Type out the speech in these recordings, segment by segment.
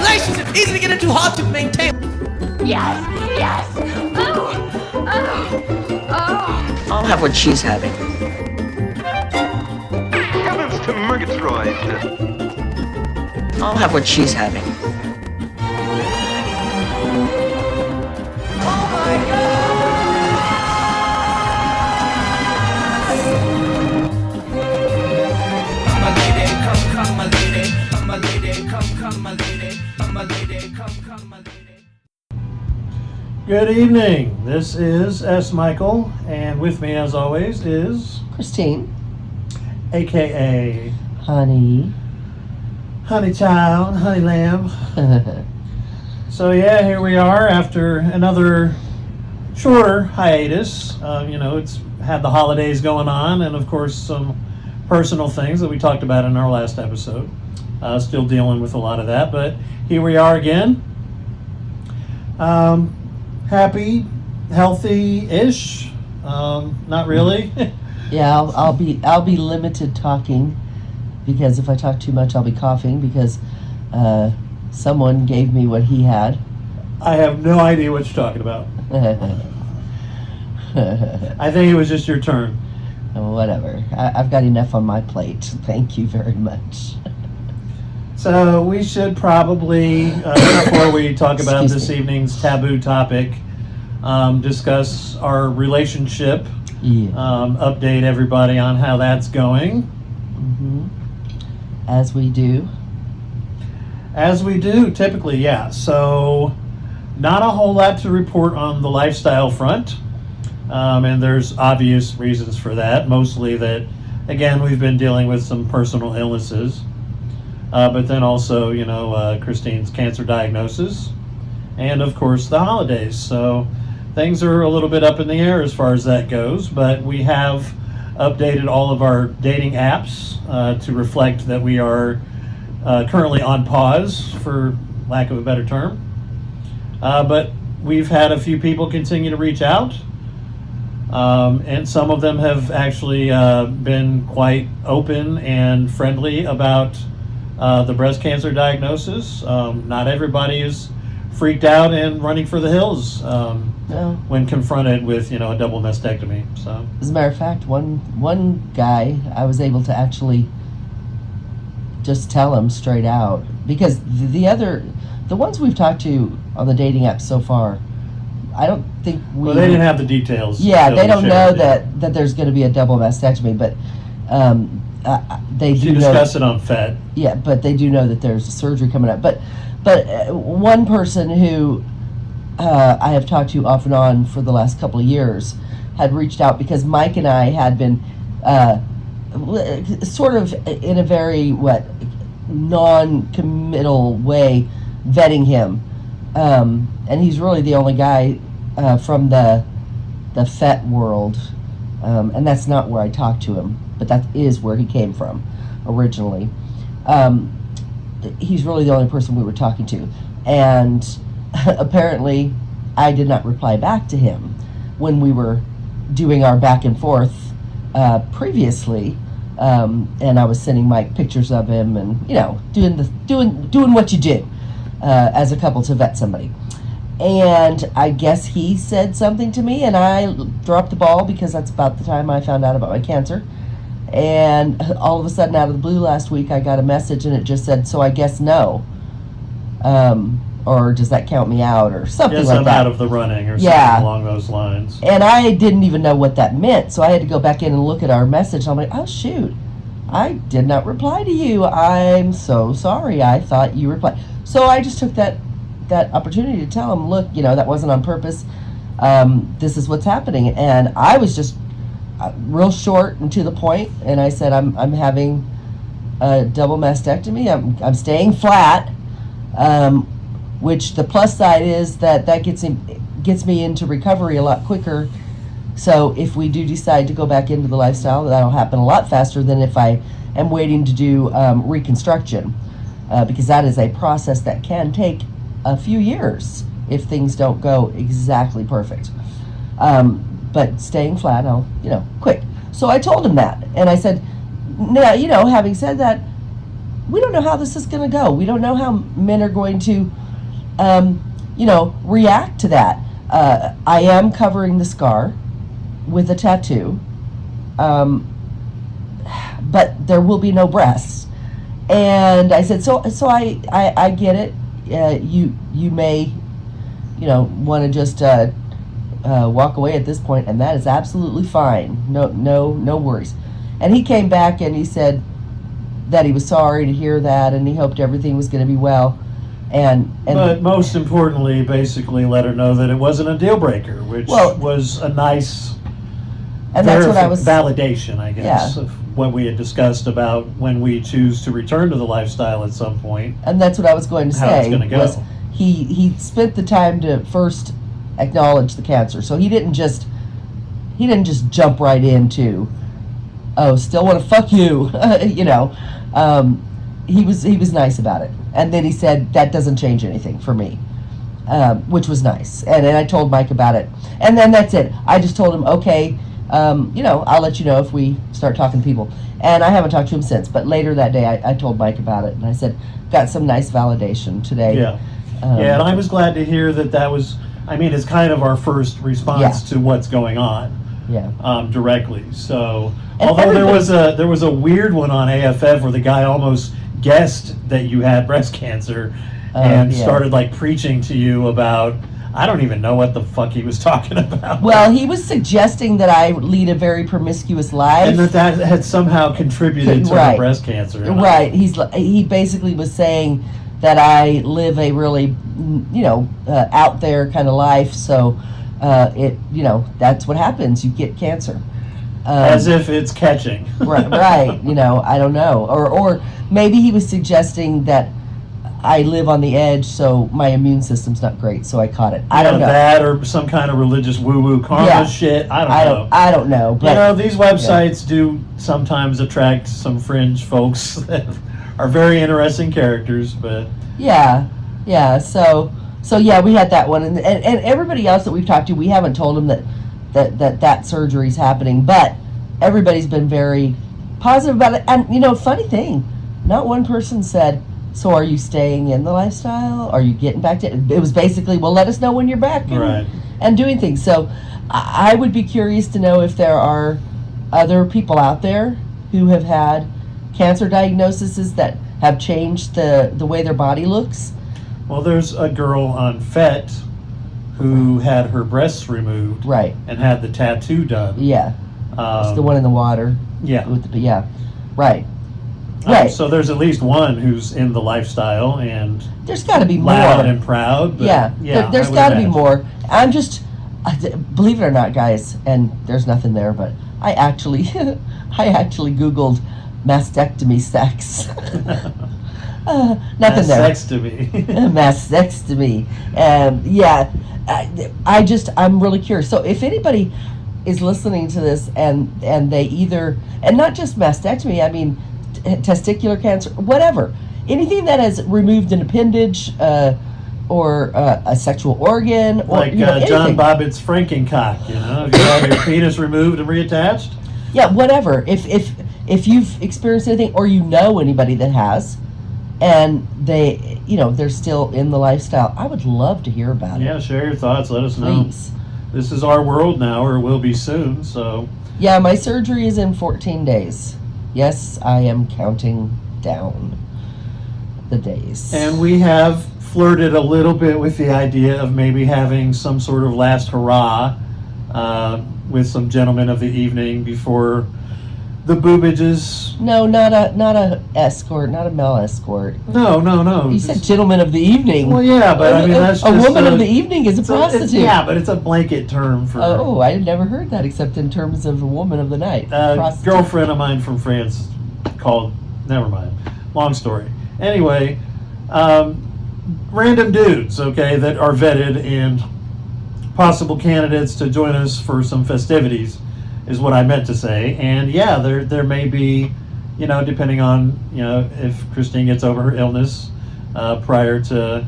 relationship easy to get into, hard to maintain. Yes, yes. I'll have what she's having. Heavens to Murgatroyd! I'll have what she's having. Good evening. This is S. Michael, and with me, as always, is Christine, AKA honey. Honey Child, Honey Lamb. So yeah, here we are after another shorter hiatus. It's had the holidays going on, and of course some personal things that we talked about in our last episode. Still dealing with a lot of that, but here we are again. Happy, healthy-ish. Not really. Yeah, I'll be limited talking, because if I talk too much, I'll be coughing, because someone gave me what he had. I have no idea what you're talking about. I think it was just your turn. Whatever. I've got enough on my plate. Thank you very much. So we should probably, before we talk about Excuse this me. evening's taboo topic, discuss our relationship, Yeah. update everybody on how that's going. Hmm. As we do. As we do, typically, yeah. So not a whole lot to report on the lifestyle front. And there's obvious reasons for that. Mostly that, again, we've been dealing with some personal illnesses. But then also, Christine's cancer diagnosis. And, of course, the holidays. So things are a little bit up in the air as far as that goes. But we have updated all of our dating apps to reflect that we are currently on pause, for lack of a better term. But we've had a few people continue to reach out. And some of them have actually been quite open and friendly about the breast cancer diagnosis. Not everybody is freaked out and running for the hills No. when confronted with, a double mastectomy. So As a matter of fact, one guy, I was able to actually just tell him straight out, because the ones we've talked to on the dating apps so far, I don't think well, they didn't have the details. Yeah, that they we don't shared, know yeah. that there's going to be a double mastectomy, but they She do know. discussed it on FED. Yeah, but they do know that there's a surgery coming up. But one person who I have talked to off and on for the last couple of years had reached out, because Mike and I had been sort of in a very non-committal way vetting him, and he's really the only guy from the FET world, and that's not where I talked to him, but that is where he came from originally. He's really the only person we were talking to, and apparently I did not reply back to him when we were doing our back and forth previously, and I was sending Mike pictures of him, and doing what you do as a couple to vet somebody. And I guess he said something to me, and I dropped the ball, because that's about the time I found out about my cancer. And all of a sudden, out of the blue last week, I got a message, and it just said, "So I guess no." Or does that count me out, or something Yes, like I'm that? out of the running, or Yeah. something along those lines. And I didn't even know what that meant, so I had to go back in and look at our message. I'm like, oh shoot, I did not reply to you. I'm so sorry. I thought you replied. So I just took that opportunity to tell him, look, that wasn't on purpose. This is what's happening. And I was just real short and to the point, and I said, I'm having a double mastectomy. I'm staying flat. Which the plus side is that gets me into recovery a lot quicker. So if we do decide to go back into the lifestyle, that'll happen a lot faster than if I am waiting to do reconstruction, because that is a process that can take a few years if things don't go exactly perfect. But staying flat, I'll quick. So I told him that, and I said, now having said that, we don't know how this is going to go. We don't know how men are going to, react to that. I am covering the scar with a tattoo, but there will be no breasts. And I said, so I get it. You may, want to just walk away at this point, and that is absolutely fine. No worries. And he came back and he said that he was sorry to hear that, and he hoped everything was going to be well. But most importantly, basically let her know that it wasn't a deal breaker, which was a nice and that's what I was validation, I guess, Yeah. of what we had discussed about when we choose to return to the lifestyle at some point. And that's what I was going to How say. it's gonna go. Was he spent the time to first acknowledge the cancer, so he didn't just jump right into, oh, still want to fuck you, He was nice about it, and then he said that doesn't change anything for me, which was nice. And I told Mike about it, and then that's it. I just told him, okay, I'll let you know if we start talking to people. And I haven't talked to him since, but later that day I told Mike about it, and I said, got some nice validation today. Yeah. And I was glad to hear that was, it's kind of our first response to what's going on. Yeah. Directly. So, And although there was a weird one on AFF where the guy almost guessed that you had breast cancer and started like preaching to you about, I don't even know what the fuck he was talking about. Well, he was suggesting that I lead a very promiscuous life, and that had somehow contributed to her breast cancer. Right. He basically was saying that I live a really, out there kind of life. So, that's what happens. You get cancer. As if it's catching. Right. I don't know. Or maybe he was suggesting that I live on the edge, so my immune system's not great, so I caught it. I don't know. That or some kind of religious woo-woo karma shit. I don't know. I don't know. But, these websites do sometimes attract some fringe folks that are very interesting characters, but... Yeah. So we had that one. And everybody else that we've talked to, we haven't told them that surgery's happening, but everybody's been very positive about it. And, funny thing, not one person said, so are you staying in the lifestyle? Are you getting back to it? It was basically, well, let us know when you're back and doing things. So I would be curious to know if there are other people out there who have had cancer diagnoses that have changed the way their body looks. Well, there's a girl on FET who had her breasts removed. Right. And had the tattoo done. Yeah. It's the one in the water. Yeah. Right. So there's at least one who's in the lifestyle and there's got to be more. Loud and proud. But there's got to be more. I'm just, believe it or not, guys, and there's nothing there, but I actually Googled mastectomy sex. Nothing there. Mastectomy. I'm really curious. So if anybody is listening to this and they either, and not just mastectomy, testicular cancer, whatever, anything that has removed an appendage or a sexual organ, or like John Bobbitt's Frankencock, if you had your penis removed and reattached. Yeah, whatever. If you've experienced anything, or anybody that has, and they're still in the lifestyle, I would love to hear about it. Yeah, share your thoughts. Let us Please. know. This is our world now, or will be soon. So. Yeah, my surgery is in 14 days. Yes, I am counting down the days. And we have flirted a little bit with the idea of maybe having some sort of last hurrah with some gentlemen of the evening before the boobages. No, not a escort, not a male escort. No. You said gentleman of the evening. Well, yeah, but that's just a woman of the evening is a prostitute. But it's a blanket term for. Oh, I never heard that except in terms of a woman of the night. A girlfriend of mine from France called. Never mind. Long story. Anyway, random dudes, that are vetted and possible candidates to join us for some festivities. Is what I meant to say. And there may be, depending on, if Christine gets over her illness prior to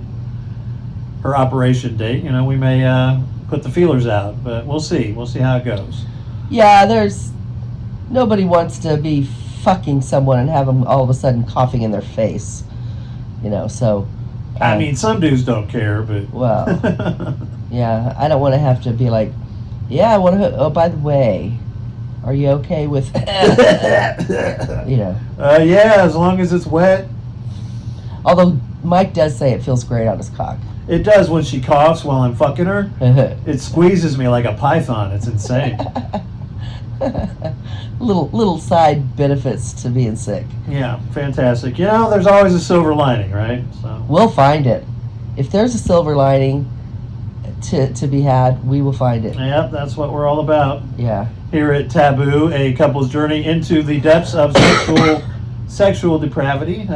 her operation date, we may put the feelers out, but we'll see. We'll see how it goes. Yeah, nobody wants to be fucking someone and have them all of a sudden coughing in their face. You know, so. I mean, some dudes don't care, but. Well, yeah, I don't want to have to be like, yeah, I want to. Oh, by the way, are you okay with? You know. Yeah, as long as it's wet. Although Mike does say it feels great on his cock. It does when she coughs while I'm fucking her. It squeezes me like a python. It's insane. little side benefits to being sick. Yeah, fantastic. You know, there's always a silver lining, right? So We'll find it. If there's a silver lining to be had, we will find it. Yep, that's what we're all about Yeah. here at Taboo, a couple's journey into the depths of sexual depravity.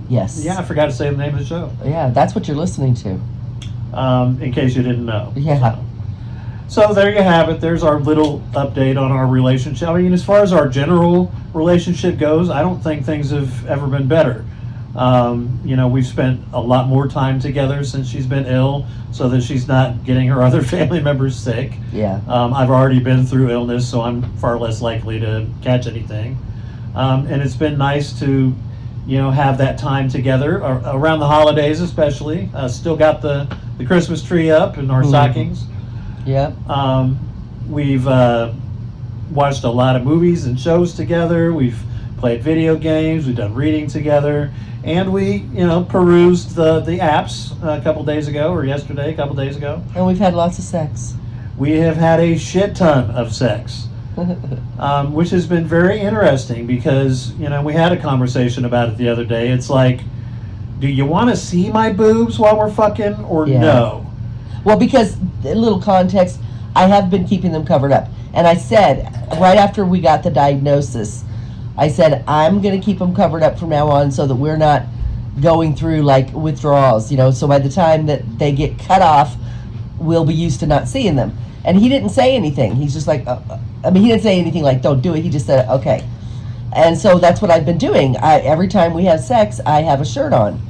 Yes. Yeah, I forgot to say the name of the show. Yeah, that's what you're listening to. In case you didn't know. Yeah. So there you have it. There's our little update on our relationship. I mean, as far as our general relationship goes, I don't think things have ever been better. You know, we've spent a lot more time together since she's been ill, so that she's not getting her other family members sick. Yeah. I've already been through illness, so I'm far less likely to catch anything. And it's been nice to, you know, have that time together around the holidays, especially. Still got the Christmas tree up and our stockings. Yeah. We've watched a lot of movies and shows together. We've played video games. We've done reading together, and we, you know, perused the apps a couple days ago, or yesterday, a couple days ago. And we've had lots of sex. We have had a shit ton of sex. Which has been very interesting because, you know, we had a conversation about it the other day. It's like, do you want to see my boobs while we're fucking or Yeah. no? Well, because, a little context, I have been keeping them covered up. And I said, right after we got the diagnosis, I said, I'm going to keep them covered up from now on so that we're not going through, like, withdrawals, you know. So by the time that they get cut off, we'll be used to not seeing them. And he didn't say anything. He's just like, I mean, he didn't say anything like, don't do it. He just said, okay. And so that's what I've been doing. Every time we have sex, I have a shirt on.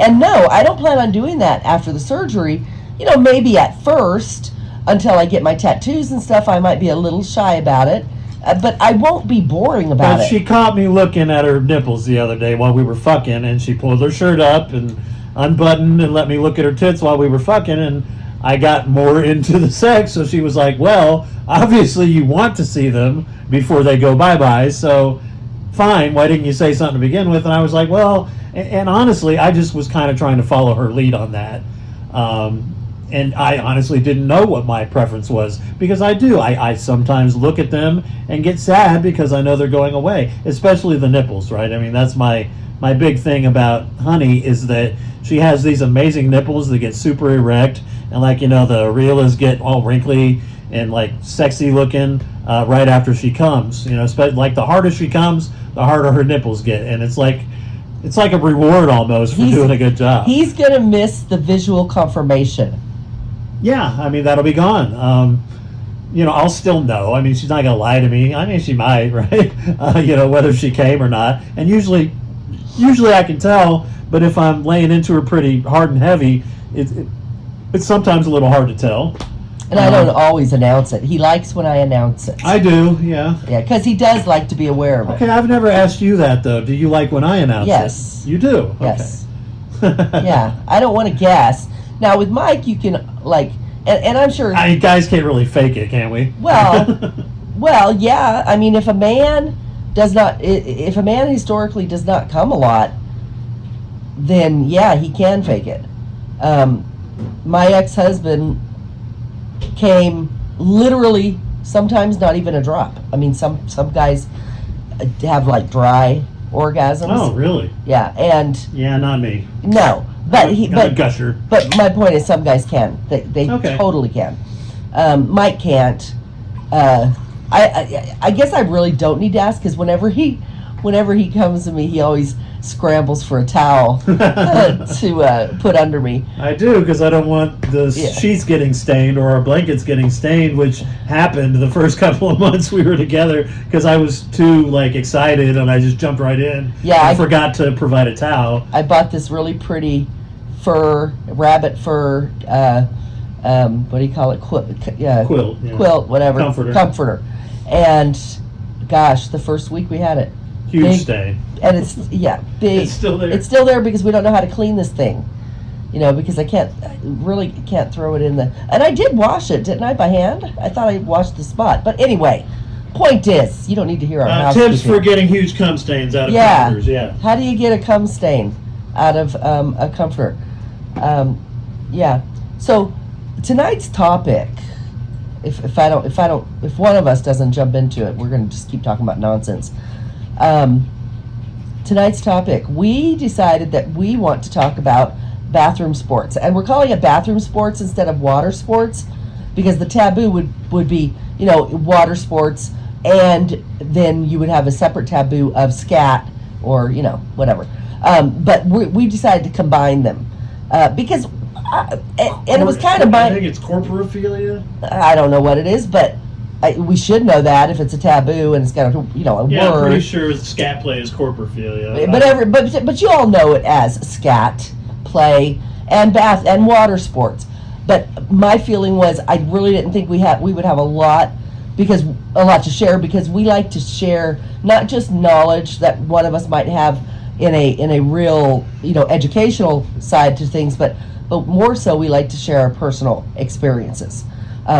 And no, I don't plan on doing that after the surgery. You know, maybe at first, until I get my tattoos and stuff, I might be a little shy about it. But I won't be boring about But it. she caught me looking at her nipples the other day while we were fucking, and she pulled her shirt up and unbuttoned and let me look at her tits while we were fucking, and I got more into the sex, so she was like, well, obviously you want to see them before they go bye-bye, so fine, why didn't you say something to begin with? And I was like, well, and honestly, I just was kind of trying to follow her lead on that. And I honestly didn't know what my preference was, because I do. I sometimes look at them and get sad because I know they're going away, especially the nipples, right? I mean, that's my big thing about Honey, is that she has these amazing nipples that get super erect, and, like, you know, the areolas get all wrinkly and, like, sexy looking right after she comes. You know, like, the harder she comes, the harder her nipples get, and it's like a reward almost for doing a good job. He's going to miss the visual confirmation. Yeah, I mean, that'll be gone. You know, I'll still know. I mean, she's not going to lie to me. I mean, she might, right? You know, whether she came or not. And usually I can tell, but if I'm laying into her pretty hard and heavy, it's sometimes a little hard to tell. And I don't always announce it. He likes when I announce it. I do, yeah. Yeah, because he does like to be aware of it. Okay, I've never asked you that, though. Do you like when I announce Yes. it? You do? Yes. Yeah, I don't want to guess. Now, with Mike, you can, like, and I'm sure... I mean, guys can't really fake it, can we? Well, yeah. I mean, if a man historically does not come a lot, then, yeah, he can fake it. My ex-husband came literally, sometimes not even a drop. I mean, some guys have, like, dry orgasms. Oh, really? Yeah, and Yeah, not me. no, but I'm a gusher. But my point is, some guys can. They Okay. totally can. Mike can't. I guess I really don't need to ask, because whenever he comes to me, he always scrambles for a towel to put under me. I do, because I don't want the Yeah. sheets getting stained or our blankets getting stained, which happened the first couple of months we were together, because I was too, like, excited and I just jumped right in. Yeah, I I forgot to provide a towel. I bought this really pretty rabbit fur. What do you call it? Quilt, yeah. Quilt, whatever. Comforter. Comforter. And gosh, the first week we had it. Huge Big- stain. And it's, big. It's still there. It's still there because we don't know how to clean this thing. Because I really can't throw it in the, and I did wash it, didn't I, by hand? I thought I washed the spot. But anyway, point is, you don't need to hear our housekeeping. Tips for getting huge cum stains out of Yeah. comforters. Yeah. How do you get a cum stain out of a comforter? So tonight's topic, if one of us doesn't jump into it, we're going to just keep talking about nonsense. Tonight's topic, we decided that we want to talk about bathroom sports, and we're calling it bathroom sports instead of water sports, because the taboo would be, water sports, and then you would have a separate taboo of scat or whatever. But we decided to combine them because, and it was kind of I think it's corporophilia. I don't know what it is, but we should know that if it's a taboo and it's got a Yeah, I'm word. pretty sure scat play is corporophilia. But you all know it as scat play and bath and water sports. But my feeling was I really didn't think we would have a lot to share, because we like to share not just knowledge that one of us might have in a real educational side to things, but more so we like to share our personal experiences,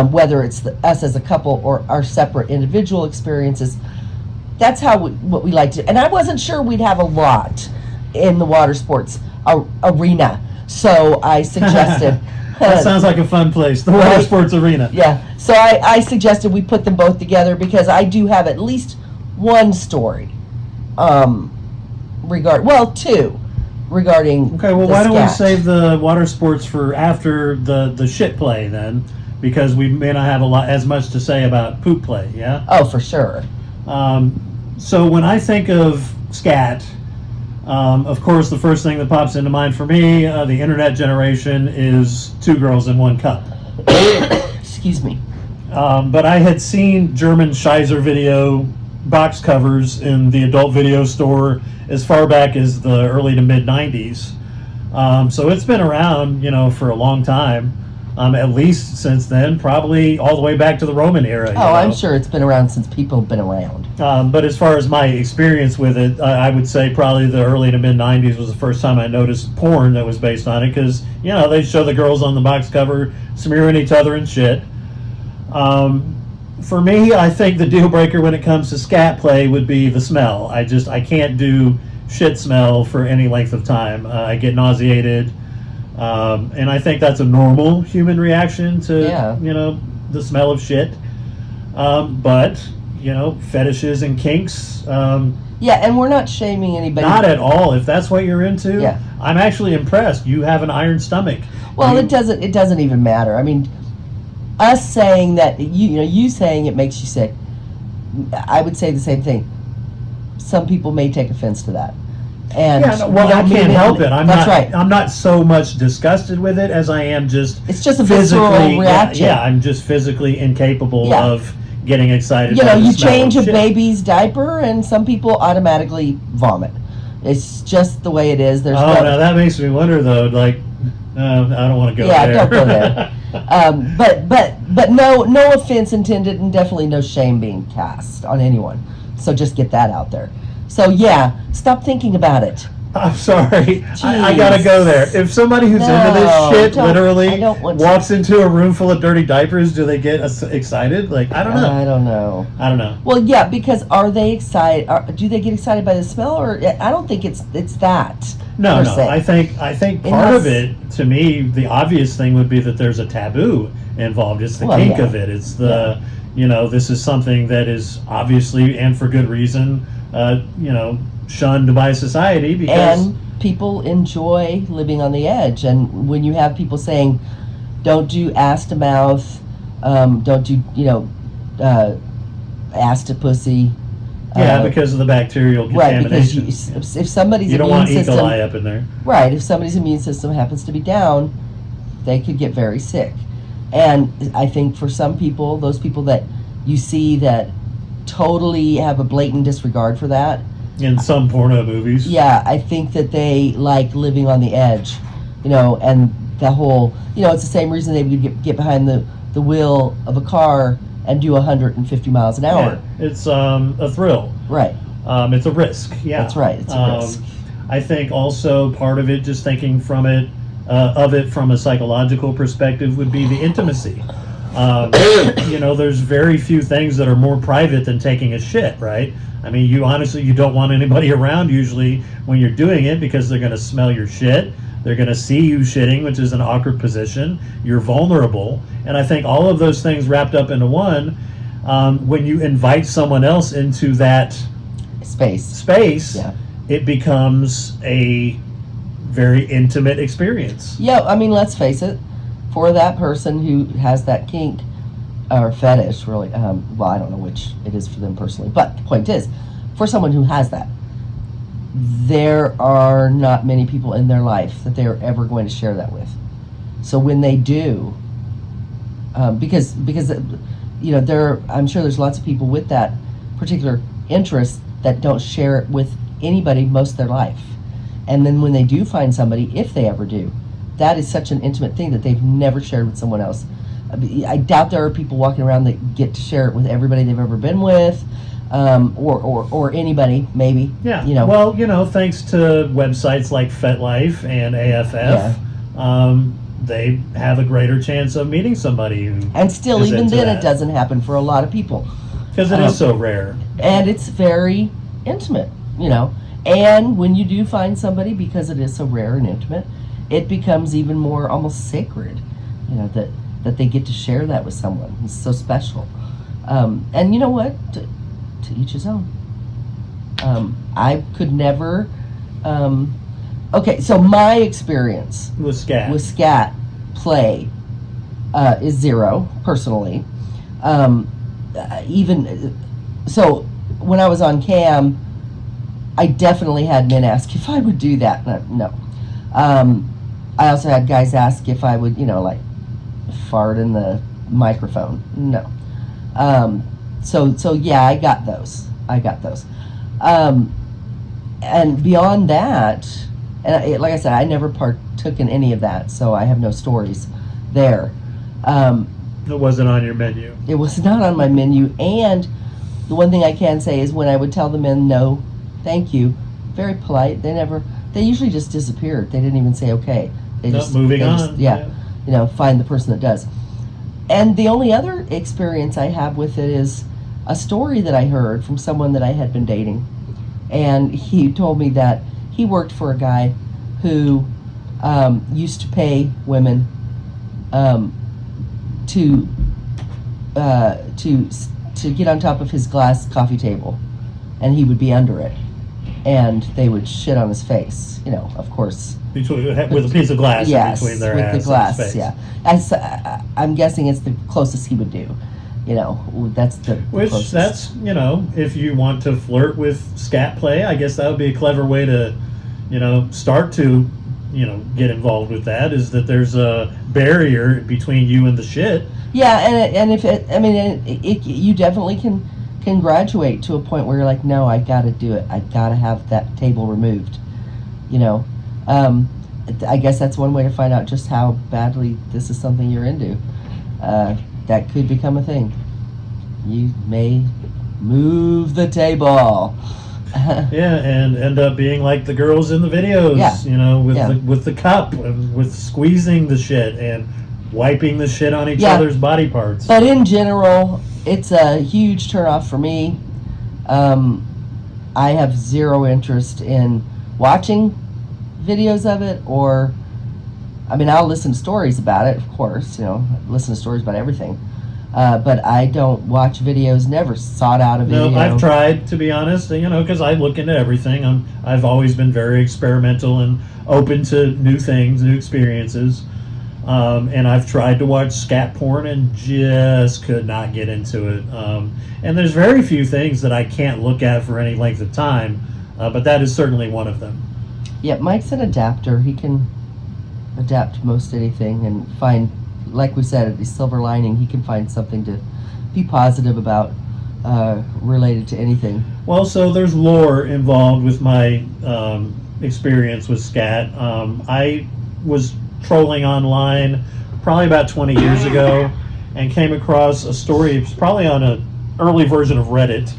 whether it's us as a couple or our separate individual experiences. That's what we like to. And I wasn't sure we'd have a lot in the water sports arena, so I suggested. That sounds like a fun place, the water Right? sports arena. Yeah, so I suggested we put them both together because I do have at least one story, two, regarding. Okay, well, the why don't we scat. save the water sports for after the shit play then? Because we may not have as much to say about poop play, yeah? Oh, for sure. So when I think of scat, of course, the first thing that pops into mind for me, the internet generation, is Two Girls in One Cup. Excuse me. But I had seen German Scheiser video box covers in the adult video store as far back as the early to mid 90s. So it's been around, for a long time. At least since then, probably all the way back to the Roman era. I'm sure it's been around since people have been around. But as far as my experience with it, I would say probably the early to mid 90s was the first time I noticed porn that was based on it, because, they show the girls on the box cover smearing each other and shit. For me, I think the deal breaker when it comes to scat play would be the smell. I can't do shit smell for any length of time. I get nauseated. And I think that's a normal human reaction to, the smell of shit. But, fetishes and kinks. And we're not shaming anybody. Not at all. If that's what you're into, Yeah. I'm actually impressed. You have an iron stomach. Well, it doesn't even matter. I mean, us saying that, you saying it makes you sick, I would say the same thing. Some people may take offense to that. And I can't help it. That's right. I'm not so much disgusted with it as I am just. It's just a visceral reaction. Yeah, I'm just physically incapable Yeah. of getting excited. By the You smell change of a shit. baby's diaper, and some people automatically vomit. It's just the way it is. There's Now that makes me wonder, though. Like, I don't want to go there. don't go there. But no offense intended, and definitely no shame being cast on anyone. So just get that out there. So stop thinking about it. I'm sorry. I Jeez. gotta go there. If somebody who's into this No, shit I literally don't want to. walks into a room full of dirty diapers, do they get excited? Like, I don't know. I don't know. I don't know. Well, because are they excited? Do they get excited by the smell, or I don't think it's that. No. per se. I think part of it, to me, the obvious thing would be that there's a taboo involved. It's the kink of it. It's the, this is something that is obviously, and for good reason, shunned by society, because And people enjoy living on the edge. And when you have people saying, don't do ass to mouth, don't do, ass to pussy. because of the bacterial Right, because contamination. if somebody's You don't immune want E. system, coli up in there. right, if somebody's immune system happens to be down, they could get very sick. And I think for some people, those people that you see that totally have a blatant disregard for that, In some porno movies. I think that they like living on the edge, and the whole, it's the same reason they would get behind the wheel of a car and do 150 miles an hour. Yeah, it's a thrill. Right. It's a risk. Yeah, That's right, it's a risk. I think also part of it, just thinking from it, of it from a psychological perspective, would be the intimacy. There's very few things that are more private than taking a shit, right? I mean, you don't want anybody around usually when you're doing it, because they're going to smell your shit. They're going to see you shitting, which is an awkward position. You're vulnerable. And I think all of those things wrapped up into one, when you invite someone else into that space, Yeah. it becomes a very intimate experience. Yeah, I mean, let's face it, for that person who has that kink or fetish, really, well, I don't know which it is for them personally, but the point is, for someone who has that, there are not many people in their life that they're ever going to share that with. So when they do, because I'm sure there's lots of people with that particular interest that don't share it with anybody most of their life. And then when they do find somebody, if they ever do, that is such an intimate thing that they've never shared with someone else. I doubt there are people walking around that get to share it with everybody they've ever been with, or anybody, maybe. Yeah. Well, thanks to websites like FetLife and AFF, they have a greater chance of meeting somebody who. And still, is even into then, that. it doesn't happen for a lot of people. Because it is so rare. And it's very intimate, And when you do find somebody, because it is so rare and intimate, it becomes even more almost sacred, that they get to share that with someone. It's so special. And you know what? To each his own. I could never. Okay, so my experience With scat play is zero, personally. Even so, when I was on cam, I definitely had men ask if I would do that. No. I also had guys ask if I would, fart in the microphone. No. So yeah, I got those. And beyond that, and like I said, I never partook in any of that, so I have no stories there. It wasn't on your menu. It was not on my menu, and the one thing I can say is when I would tell the men no, thank you, very polite. They usually just disappeared. They didn't even say okay. Moving on. Find the person that does. And the only other experience I have with it is a story that I heard from someone that I had been dating, and he told me that he worked for a guy who used to pay women to get on top of his glass coffee table, and he would be under it, and they would shit on his face. Of course. With a piece of glass yes, in between their with ass the glass. and his face. Yeah, I'm guessing it's the closest he would do. That's the Which closest. that's if you want to flirt with scat play, I guess that would be a clever way to, start to, get involved with that. Is that there's a barrier between you and the shit. Yeah, and if you definitely can graduate to a point where you're like, no, I got to do it. I got to have that table removed. I guess that's one way to find out just how badly this is something you're into. That could become a thing. You may move the table. Yeah, and end up being like the girls in the videos, with the cup, and with squeezing the shit and wiping the shit on each other's body parts. But in general, it's a huge turnoff for me. I have zero interest in watching videos of it, I'll listen to stories about it, of course, listen to stories about everything. But I don't watch videos, never sought out a video. No, I've tried, to be honest, because I look into everything. I've always been very experimental and open to new things, new experiences. And I've tried to watch scat porn and just could not get into it. And there's very few things that I can't look at for any length of time, but that is certainly one of them. Yeah, Mike's an adapter. He can adapt most anything and find, like we said, the silver lining. He can find something to be positive about related to anything. Well, so there's lore involved with my experience with scat. I was trolling online probably about 20 years ago, and came across a story. It was probably on an early version of Reddit,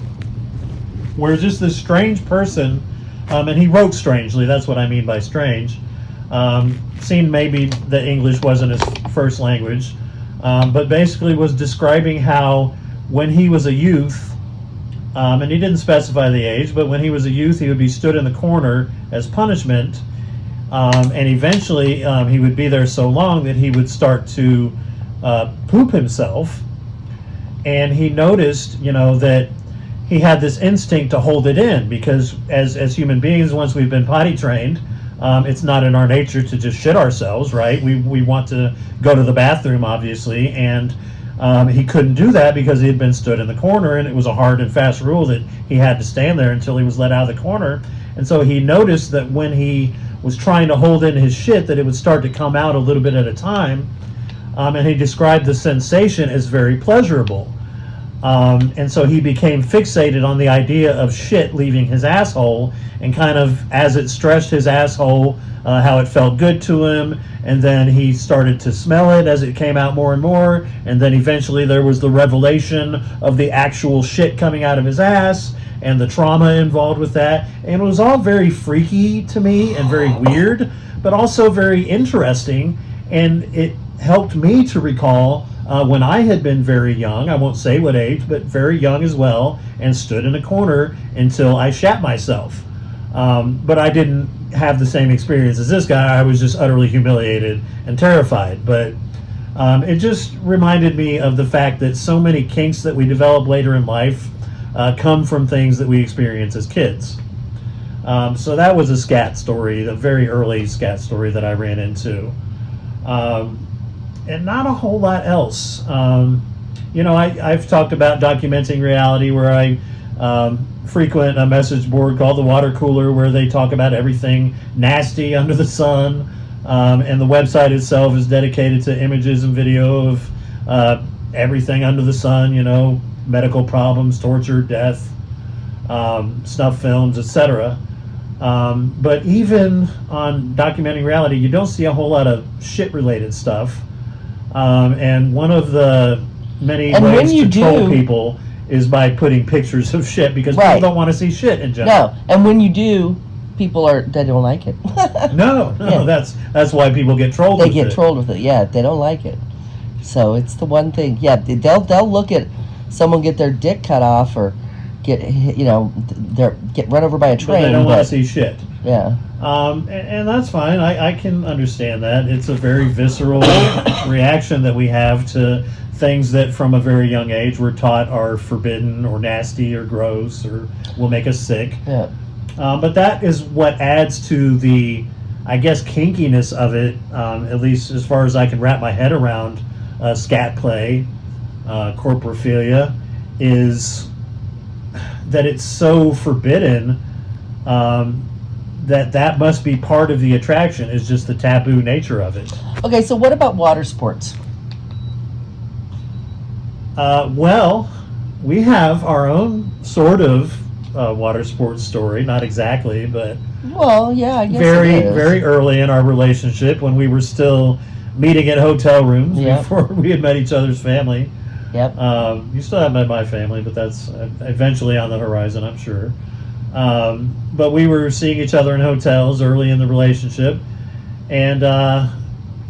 where just this strange person, and he wrote strangely. That's what I mean by strange. Seemed maybe that English wasn't his first language, but basically was describing how when he was a youth, and he didn't specify the age, but when he was a youth, he would be stood in the corner as punishment, and eventually he would be there so long that he would start to poop himself, and he noticed, that he had this instinct to hold it in, because as human beings, once we've been potty trained, it's not in our nature to just shit ourselves, right? We want to go to the bathroom, obviously, and he couldn't do that because he had been stood in the corner, and it was a hard and fast rule that he had to stand there until he was let out of the corner. And so he noticed that when he was trying to hold in his shit, that it would start to come out a little bit at a time, and he described the sensation as very pleasurable. And so he became fixated on the idea of shit leaving his asshole, and kind of as it stretched his asshole, how it felt good to him, and then he started to smell it as it came out more and more, and then eventually there was the revelation of the actual shit coming out of his ass, and the trauma involved with that, and it was all very freaky to me, and very weird, but also very interesting, and it helped me to recall when I had been very young, I won't say what age, but very young as well, and stood in a corner until I shat myself. But I didn't have the same experience as this guy. I was just utterly humiliated and terrified. But it just reminded me of the fact that so many kinks that we develop later in life come from things that we experience as kids. So that was a scat story, the very early scat story that I ran into. And not a whole lot else. I've talked about documenting reality, where I frequent a message board called the Water Cooler, where they talk about everything nasty under the sun. And the website itself is dedicated to images and video of everything under the sun, medical problems, torture, death, snuff films, etc. But even on documenting reality, you don't see a whole lot of shit-related stuff. And one of the many ways to troll people is by putting pictures of shit, because people don't want to see shit in general. No, and when you do, they don't like it. No, yeah. That's why people get trolled with it. They get trolled with it, yeah, they don't like it. So it's the one thing, yeah, they'll look at someone get their dick cut off, or get run over by a train. But they don't want to see shit. Yeah. And that's fine. I can understand that. It's a very visceral reaction that we have to things that from a very young age we're taught are forbidden or nasty or gross or will make us sick. Yeah. But that is what adds to the, I guess, kinkiness of it, at least as far as I can wrap my head around scat play, corporophilia, is that it's so forbidden that must be part of the attraction, is just the taboo nature of it. Okay, so what about water sports? Well, we have our own sort of water sports story, not exactly, but well, yeah, I guess very early in our relationship, when we were still meeting at hotel rooms before we had met each other's family. Yep. You still haven't met my family, but that's eventually on the horizon, I'm sure. But we were seeing each other in hotels early in the relationship, and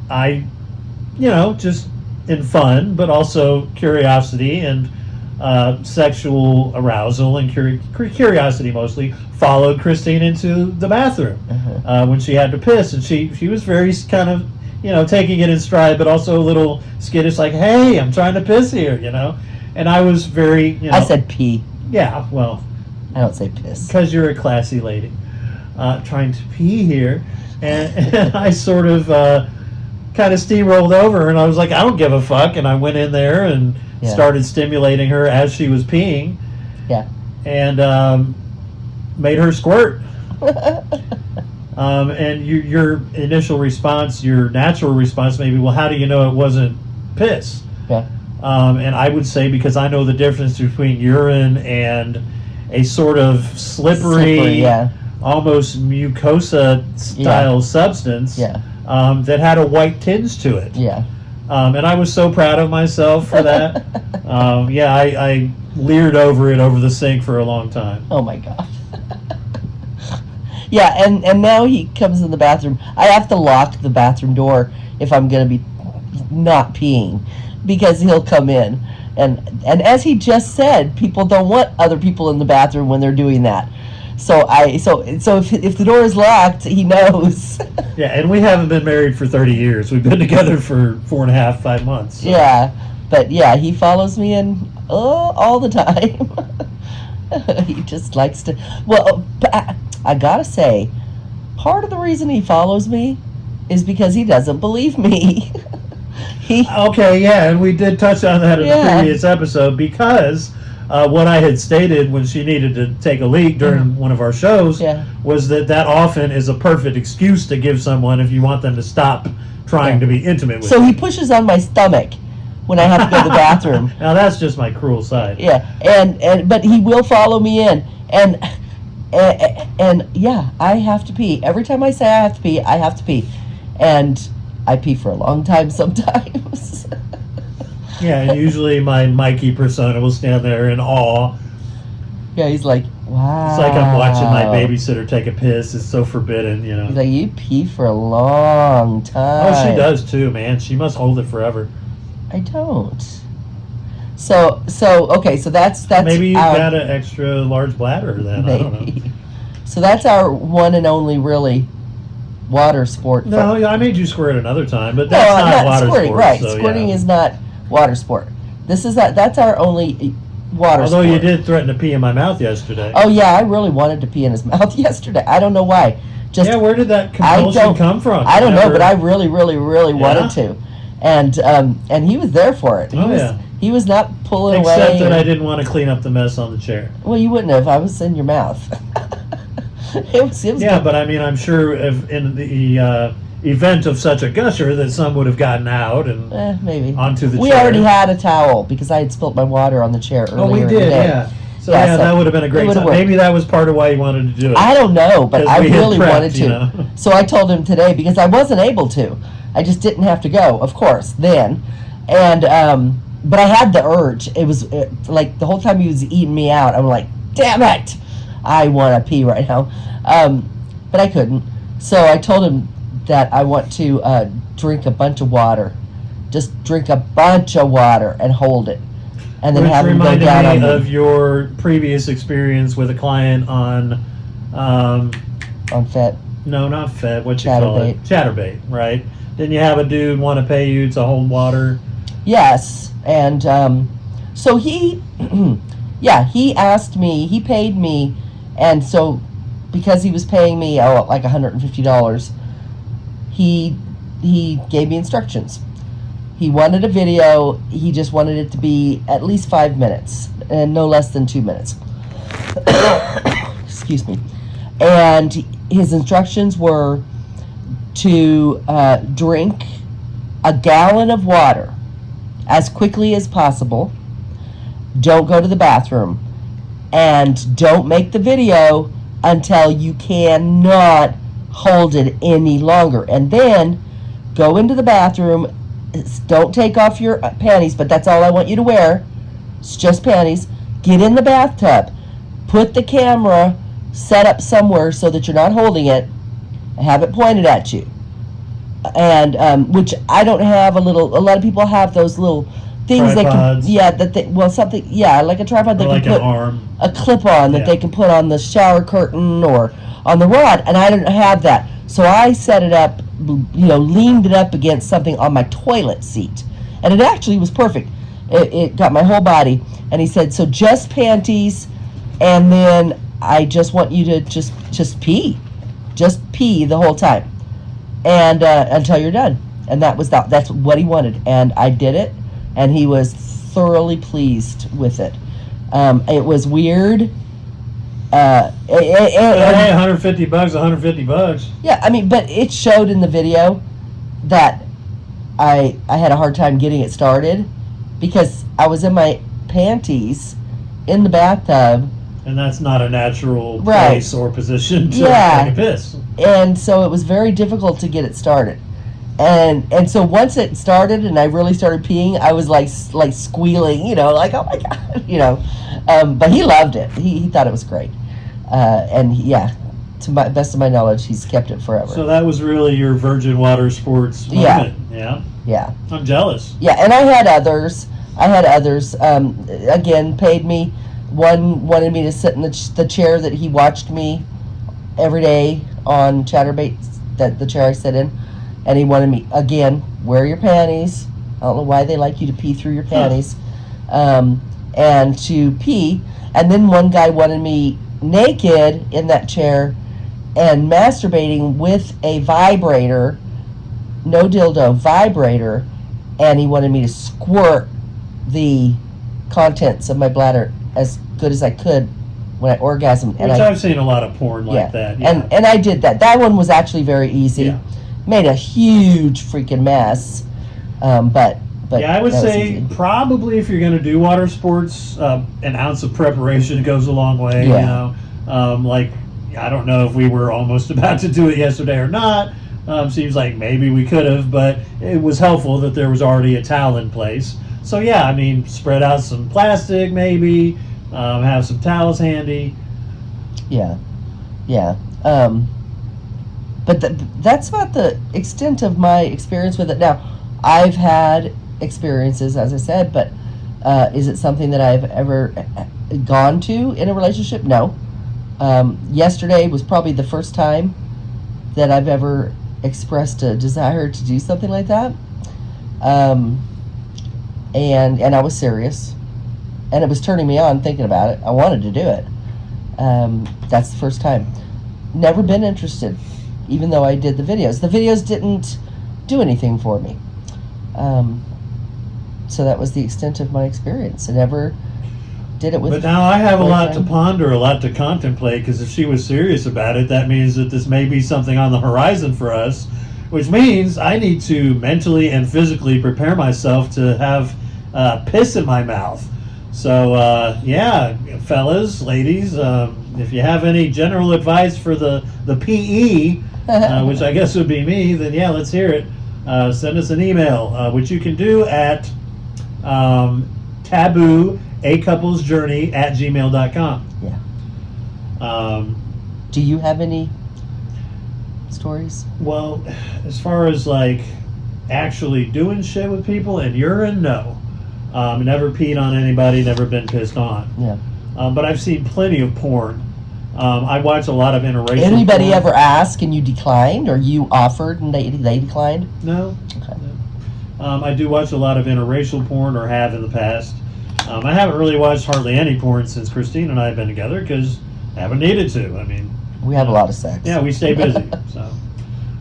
I, just in fun, but also curiosity and sexual arousal and curiosity mostly, followed Christine into the bathroom when she had to piss, and she was very kind of, taking it in stride, but also a little skittish, like, hey, I'm trying to piss here, and I was very, I said pee. Yeah, well, I don't say piss. Because you're a classy lady. Trying to pee here. And I sort of kind of steamrolled over, and I was like, I don't give a fuck. And I went in there and started stimulating her as she was peeing. Yeah. And made her squirt. And your initial response, your natural response may be, well, how do you know it wasn't piss? Yeah. And I would say, because I know the difference between urine and a sort of slippery almost mucosa style substance that had a white tinge to it. Yeah. And I was so proud of myself for that. I leered over it over the sink for a long time. Oh my god. Yeah, and now he comes in the bathroom. I have to lock the bathroom door if I'm going to be not peeing, because he'll come in. And as he just said, people don't want other people in the bathroom when they're doing that. So if the door is locked, he knows. Yeah, and we haven't been married for 30 years. We've been together for 4.5, 5 months. So. Yeah, but yeah, he follows me in all the time. He just likes to. Well, but I gotta say, part of the reason he follows me is because he doesn't believe me. Okay, yeah, and we did touch on that in the Yeah. previous episode, because what I had stated when she needed to take a leak during one of our shows Yeah. was that often is a perfect excuse to give someone if you want them to stop trying to be intimate with So you. he pushes on my stomach when I have to go to the bathroom. Now that's just my cruel side. Yeah, and but he will follow me in, and yeah, I have to pee. Every time I say I have to pee, I have to pee, and I pee for a long time sometimes. Yeah, and usually my Mikey persona will stand there in awe. Yeah, he's like, wow. It's like I'm watching my babysitter take a piss. It's so forbidden, you know. He's like, you pee for a long time. Oh, she does too, man. She must hold it forever. I don't. So okay, so that's Maybe you've our, got an extra large bladder then. I don't know. maybe. So that's our one and only really water sport. No, I made you squirt another time, but No, that's not water squirting. sport. Right, so, squirting yeah. is not water sport. This is that's our only water Although sport. you did threaten to pee in my mouth yesterday. Oh yeah, I really wanted to pee in his mouth yesterday. I don't know why. Just Yeah, where did that compulsion come from? I don't know, Never- but I really wanted to, and he was there for it. He was not pulling away. Except that I didn't want to clean up the mess on the chair. Well, you wouldn't have. I was in your mouth. it was Yeah, but I mean, I'm sure if in the event of such a gusher that some would have gotten out and maybe onto the we chair. already had a towel because I had spilt my water on the chair earlier Oh, we in the did, day. yeah. So Yeah, yeah, so that would have been a it great would've time. worked. Maybe that was part of why you wanted to do it. I don't know, but 'Cause I we had really prepped, wanted to. you know. So I told him today because I wasn't able to. I just didn't have to go, of course, then. And but I had the urge. It was like the whole time he was eating me out, I'm like, damn it, I want to pee right now. But I couldn't. So I told him that I want to drink a bunch of water. Just drink a bunch of water and hold it. And then Which have him go reminded down me on me. of your previous experience with a client on, On FET. no, not Fed, what you call it? Chatterbait, right? Didn't you have a dude want to pay you to hold water? Yes, and so he, yeah, he asked me, he paid me, and so because he was paying me like $150, he gave me instructions. He wanted a video. He just wanted it to be at least 5 minutes and no less than 2 minutes. Excuse me. And his instructions were to drink a gallon of water as quickly as possible. Don't go to the bathroom. And don't make the video until you cannot hold it any longer. And then go into the bathroom. Don't take off your panties, but that's all I want you to wear. It's just panties. Get in the bathtub. Put the camera set up somewhere so that you're not holding it. Have it pointed at you. And which I don't have a lot of people have those little things Tripods. something like a tripod they Or like can an put arm? a clip on that Yeah. they can put on the shower curtain or on the rod, and I didn't have that. So I set it up, leaned it up against something on my toilet seat, and it actually was perfect. It got my whole body. And he said, so just panties, and then I just want you to just pee the whole time, and until you're done. And that's what he wanted, and I did it, and he was thoroughly pleased with it. It was weird. Hey, $150, $150. Yeah, I mean, but it showed in the video that I had a hard time getting it started because I was in my panties in the bathtub, And that's not a natural Right. place or position to Yeah. take a piss. and so it was very difficult to get it started. And so once it started and I really started peeing, I was like squealing, like, oh my God, but he loved it. He thought it was great. And yeah, to my best of my knowledge, he's kept it forever. So that was really your Virgin Water Sports moment. Yeah. I'm jealous. Yeah, and I had others. Again, paid me. One wanted me to sit in the chair that he watched me every day on Chatterbait, the chair I sit in. And he wanted me, again, wear your panties. I don't know why they like you to pee through your panties. And to pee. And then one guy wanted me naked in that chair and masturbating with a vibrator, no dildo, vibrator. And he wanted me to squirt the contents of my bladder as good as I could when I orgasmed. Which I've seen a lot of porn like that. Yeah. And I did that. That one was actually very easy. Yeah. Made a huge freaking mess, but yeah, I would that was say easy. probably if you're going to do water sports, an ounce of preparation goes a long way. Yeah. Like I don't know if we were almost about to do it yesterday or not. Seems like maybe we could have, but it was helpful that there was already a towel in place. So yeah, I mean, spread out some plastic, maybe have some towels handy. Yeah. But that's about the extent of my experience with it. Now, I've had experiences, as I said, but is it something that I've ever gone to in a relationship? No. Yesterday was probably the first time that I've ever expressed a desire to do something like that. And I was serious. And it was turning me on thinking about it. I wanted to do it. That's the first time. Never been interested. Even though I did the videos. The videos didn't do anything for me. So that was the extent of my experience. I never did it with... But now I have a lot to ponder, a lot to contemplate, because if she was serious about it, that means that this may be something on the horizon for us, which means I need to mentally and physically prepare myself to have piss in my mouth. So, yeah, fellas, ladies, if you have any general advice for the PE... which I guess would be me, then yeah, let's hear it. Send us an email, which you can do at tabooacouplesjourney@gmail.com. Yeah. Do you have any stories? Well, as far as like actually doing shit with people and urine, no. Never peed on anybody, never been pissed on. Yeah. But I've seen plenty of porn. I watch a lot of interracial Anybody porn. ever asked and you declined, or you offered and they declined? No. Okay. I do watch a lot of interracial porn, or have in the past. I haven't really watched hardly any porn since Christine and I have been together because I haven't needed to. I mean, We have a lot of sex. yeah, we stay busy. So,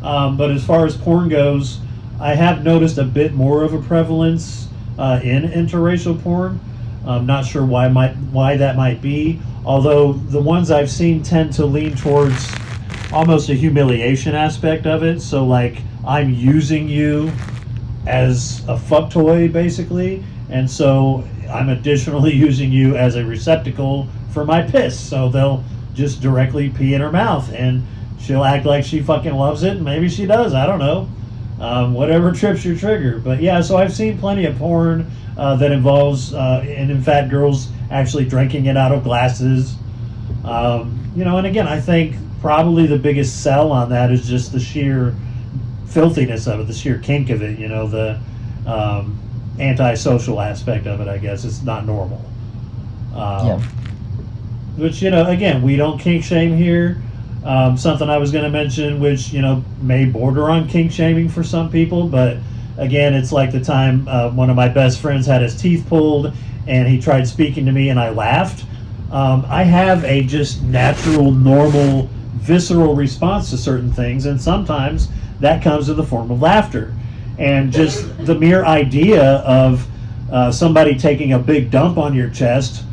but as far as porn goes, I have noticed a bit more of a prevalence in interracial porn. I'm not sure why that might be. Although the ones I've seen tend to lean towards almost a humiliation aspect of it. So like I'm using you as a fuck toy basically, and so I'm additionally using you as a receptacle for my piss. So they'll just directly pee in her mouth and she'll act like she fucking loves it, and maybe she does, I don't know. Whatever trips your trigger. But yeah, so I've seen plenty of porn that involves, and in fact, girls actually drinking it out of glasses. And again, I think probably the biggest sell on that is just the sheer filthiness of it, the sheer kink of it, the antisocial aspect of it, I guess. It's not normal. Which, again, we don't kink shame here. Something I was going to mention, which, may border on kink shaming for some people, but again, it's like the time one of my best friends had his teeth pulled and he tried speaking to me and I laughed. I have a just natural, normal, visceral response to certain things, and sometimes that comes in the form of laughter. And just the mere idea of somebody taking a big dump on your chest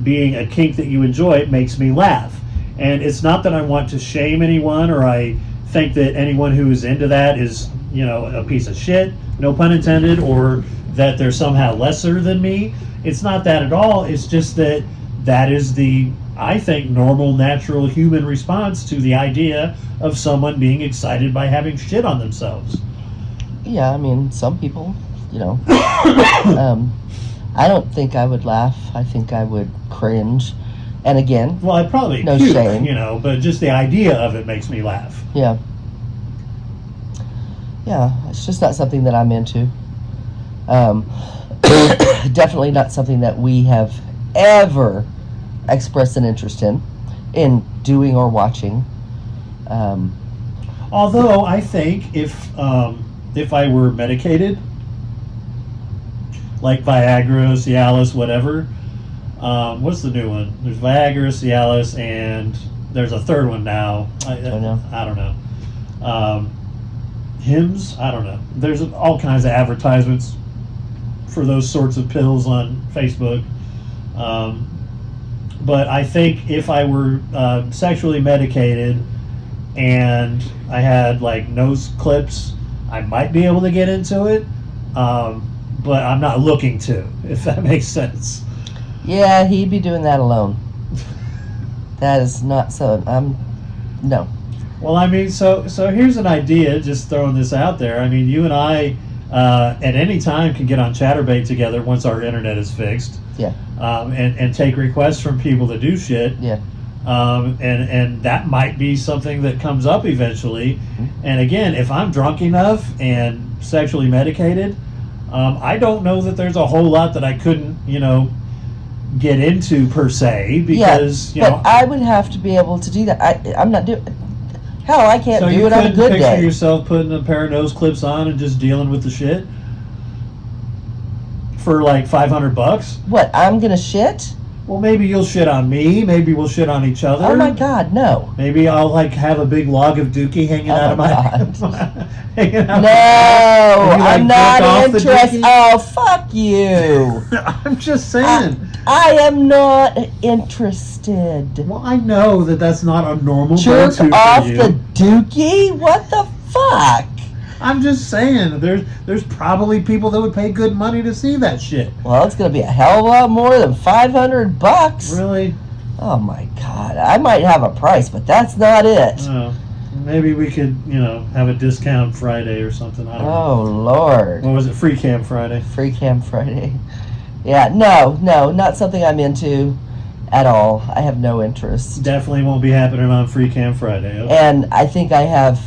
being a kink that you enjoy makes me laugh. And it's not that I want to shame anyone, or I think that anyone who is into that is, a piece of shit, no pun intended, or that they're somehow lesser than me. It's not that at all. It's just that is the, I think, normal, natural human response to the idea of someone being excited by having shit on themselves. Yeah, I mean, some people, you know. I don't think I would laugh. I think I would cringe. And again, Well, I'd probably No puke, shame. you know, but just the idea of it makes me laugh. yeah. Yeah, it's just not something that I'm into. Definitely not something that we have ever expressed an interest in doing or watching. Although I think if I were medicated, like Viagra, Cialis, whatever, what's the new one? There's Viagra, Cialis, and there's a third one now. I don't know. Hims? I don't know. There's all kinds of advertisements for those sorts of pills on Facebook. But I think if I were sexually medicated and I had like nose clips, I might be able to get into it. But I'm not looking to, if that makes sense. Yeah, he'd be doing that alone. That is not so. No. Well, I mean, so here's an idea, just throwing this out there. I mean, you and I at any time can get on Chatterbait together once our internet is fixed. Yeah. And take requests from people to do shit. Yeah. And that might be something that comes up eventually. Mm-hmm. And again, if I'm drunk enough and sexually medicated, I don't know that there's a whole lot that I couldn't, get into per se, because but I would have to be able to do that. I'm not doing. Hell, I can't so do you it on a couldn't good picture day. yourself putting a pair of nose clips on and just dealing with the shit for like $500. What? I'm gonna shit? Well, maybe you'll shit on me. Maybe we'll shit on each other. Oh my God, no. Maybe I'll have a big log of Dookie hanging out of my. hanging out No, and you, I'm jerk not off the interested. Dookie? Oh, fuck you. I'm just saying. I am not interested. Well, I know that that's not a normal Jerk go-to off for you. the dookie? What the fuck? I'm just saying, there's probably people that would pay good money to see that shit. Well, it's gonna be a hell of a lot more than $500. Really? Oh my God, I might have a price, but that's not it. Oh, maybe we could, have a discount Friday or something. I don't know. Oh Lord. What was it? Free Cam Friday. Free Cam Friday. Yeah, no, not something I'm into at all. I have no interest. Definitely won't be happening on Free Cam Friday. Okay. And I think I have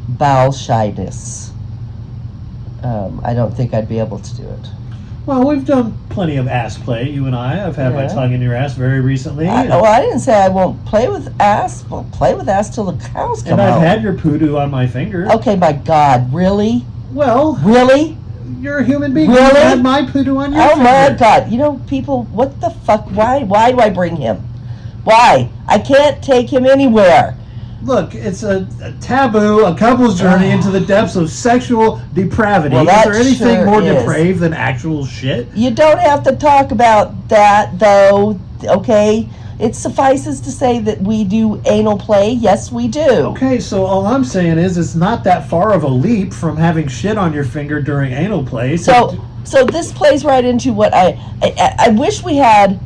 bowel shyness. I don't think I'd be able to do it. Well, we've done plenty of ass play, you and I. I've had my Yeah. tongue in your ass very recently. I didn't say I won't play with ass. Well, play with ass till the cows come and I've home. had your poodoo on my finger. Okay, my God, really? Well, Really? you're a human being. Really? You had my poodoo on your Oh finger. my God! People, what the fuck? Why do I bring him? Why? I can't take him anywhere. Look, it's a taboo, a couple's journey into the depths of sexual depravity. Well, Is that there anything sure more is. depraved than actual shit? You don't have to talk about that, though. Okay, it suffices to say that we do anal play. Yes, we do. Okay, so all I'm saying is it's not that far of a leap from having shit on your finger during anal play. So this plays right into what I wish we had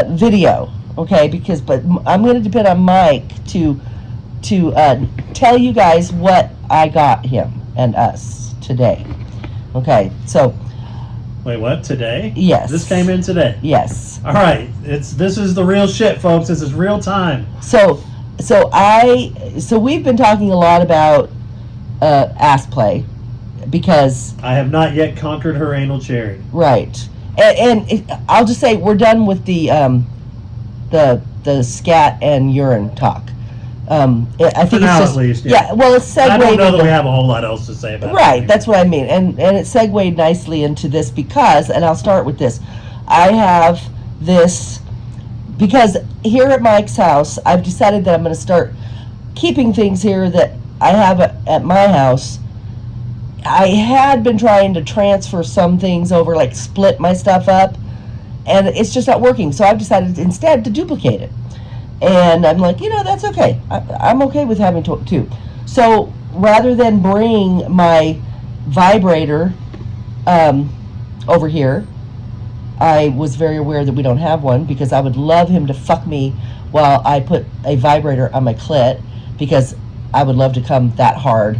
video, okay? But I'm going to depend on Mike to tell you guys what I got him and us today. Okay, so Wait, what? Today? Yes. This came in today. yes, All right, this is the real shit, folks. This is real time. so we've been talking a lot about ass play because I have not yet conquered her anal cherry. right, and I'll just say we're done with the scat and urine talk. I think now, it's just at least, yeah. well, it's segued. I don't know that into- we have a whole lot else to say about it. Right, that's what I mean. And it segued nicely into this because, and I'll start with this, I have this, because here at Mike's house, I've decided that I'm going to start keeping things here that I have at my house. I had been trying to transfer some things over, like split my stuff up, and it's just not working. So I've decided instead to duplicate it. And I'm like, that's okay. I'm okay with having two. So rather than bring my vibrator over here, I was very aware that we don't have one because I would love him to fuck me while I put a vibrator on my clit because I would love to come that hard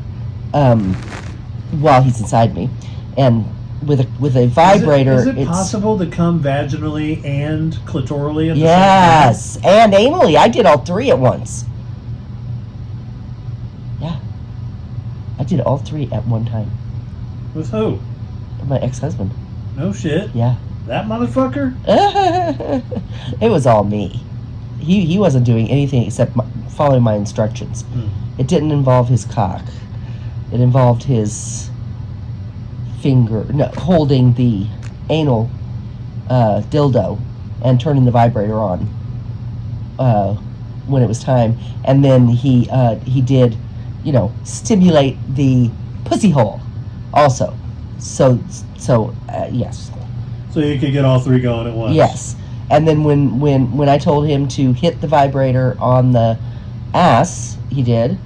while he's inside me, and with a vibrator, Is it it's possible to come vaginally and clitorally at the yes, and anally. I did all three at once. Yeah, I did all three at one time. same time? With who? My ex-husband. No shit. Yeah. That motherfucker? It was all me. He wasn't doing anything except following my instructions. It didn't involve his cock. It involved his holding the anal dildo and turning the vibrator on when it was time. And then he did, stimulate the pussy hole also. So yes. So you could get all three going at once? Yes. And then when I told him to hit the vibrator on the ass, he did.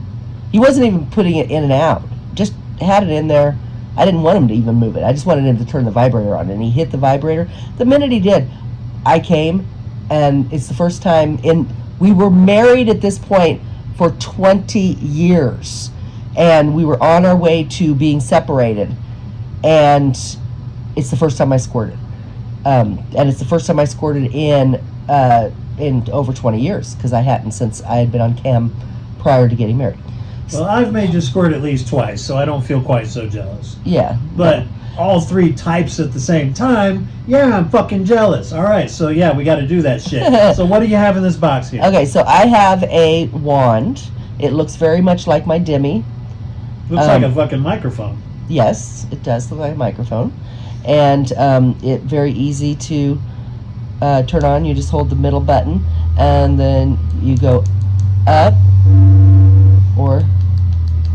He wasn't even putting it in and out. Just had it in there. I didn't want him to even move it. I just wanted him to turn the vibrator on. And he hit the vibrator. The minute he did, I came, and it's the first time we were married at this point for 20 years. And we were on our way to being separated. And it's the first time I squirted. And it's the first time I squirted in over 20 years, because I hadn't since I had been on cam prior to getting married. Well, I've made you squirt at least twice, so I don't feel quite so jealous. Yeah. But all three types at the same time, yeah, I'm fucking jealous. All right, so yeah, we got to do that shit. So what do you have in this box here? Okay, so I have a wand. It looks very much like my Demi. Looks like a fucking microphone. Yes, it does look like a microphone. And it very easy to turn on. You just hold the middle button, and then you go up or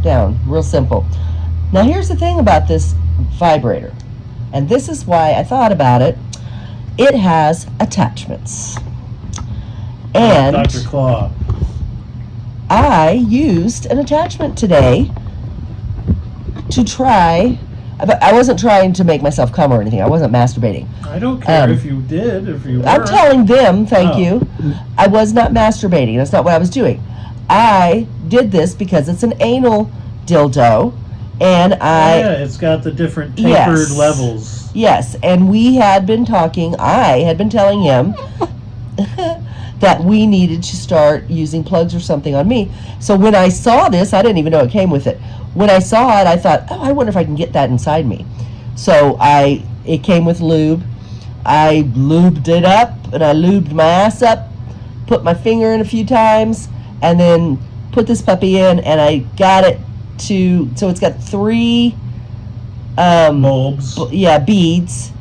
down. Real simple. Now here's the thing about this vibrator, and this is why I thought about it. It has attachments. And Dr. Claw. I used an attachment today to try. I wasn't trying to make myself come or anything. I wasn't masturbating. I don't care if you did, if you were. I'm telling them, thank Oh. you. I was not masturbating. That's not what I was doing. I did this because it's an anal dildo, and Yeah, it's got the different tapered Yes. levels. Yes, and we had been talking. I had been telling him that we needed to start using plugs or something on me. So when I saw this, I didn't even know it came with it. When I saw it, I thought, oh, I wonder if I can get that inside me. So it came with lube. I lubed it up, and I lubed my ass up, put my finger in a few times, and then put this puppy in, and I got it so it's got three Bulbs. beads,